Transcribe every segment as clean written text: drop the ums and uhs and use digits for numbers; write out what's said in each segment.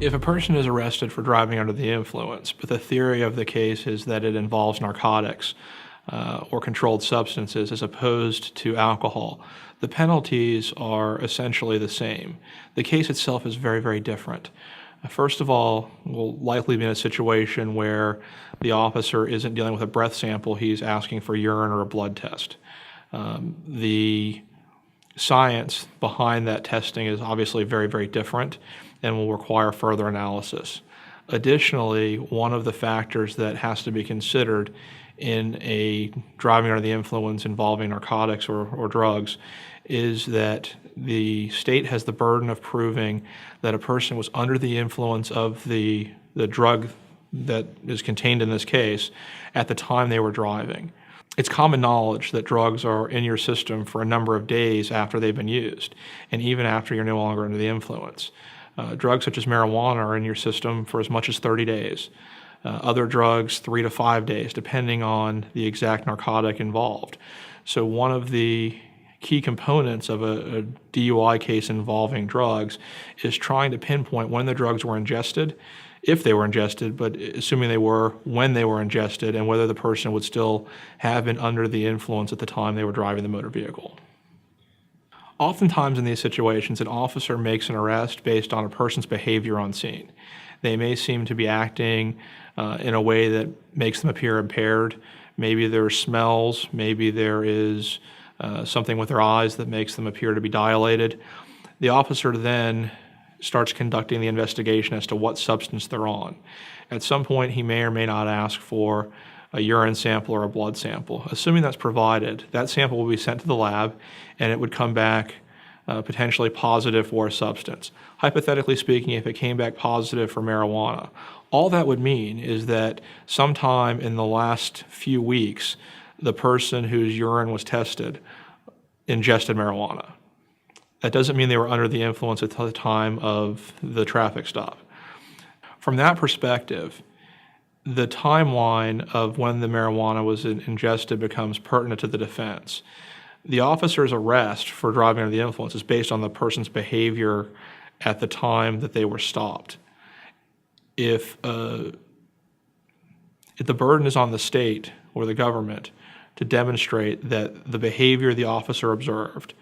If a person is arrested for driving under the influence, but the theory of the case is that it involves narcotics or controlled substances as opposed to alcohol, the penalties are essentially the same. The case itself is very, very different. First of all, we'll likely be in a situation where the officer isn't dealing with a breath sample, he's asking for urine or a blood test. The science behind that testing is obviously very, very different and will require further analysis. Additionally, one of the factors that has to be considered in a driving under the influence involving narcotics or drugs is that the state has the burden of proving that a person was under the influence of the drug that is contained in this case at the time they were driving. It's common knowledge that drugs are in your system for a number of days after they've been used, and even after you're no longer under the influence. Drugs such as marijuana are in your system for as much as 30 days. Other drugs, 3 to 5 days, depending on the exact narcotic involved. So one of the key components of a DUI case involving drugs is trying to pinpoint when the drugs were ingested, if they were ingested, but assuming they were, when they were ingested, and whether the person would still have been under the influence at the time they were driving the motor vehicle. Oftentimes in these situations, an officer makes an arrest based on a person's behavior on scene. They may seem to be acting in a way that makes them appear impaired. Maybe there are smells, maybe there is something with their eyes that makes them appear to be dilated. The officer then starts conducting the investigation as to what substance they're on. At some point, he may or may not ask for a urine sample or a blood sample. Assuming that's provided, that sample will be sent to the lab and it would come back potentially positive for a substance. Hypothetically speaking, if it came back positive for marijuana, all that would mean is that sometime in the last few weeks, the person whose urine was tested ingested marijuana. That doesn't mean they were under the influence at the time of the traffic stop. From that perspective, the timeline of when the marijuana was ingested becomes pertinent to the defense. The officer's arrest for driving under the influence is based on the person's behavior at the time that they were stopped. If the burden is on the state or the government to demonstrate that the behavior the officer observed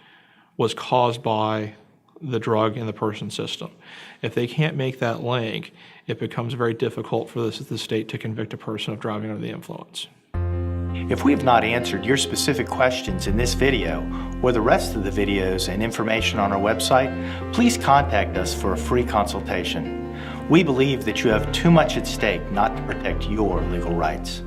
was caused by the drug in the person's system, if they can't make that link, it becomes very difficult for the state to convict a person of driving under the influence. If we have not answered your specific questions in this video or the rest of the videos and information on our website, please contact us for a free consultation. We believe that you have too much at stake not to protect your legal rights.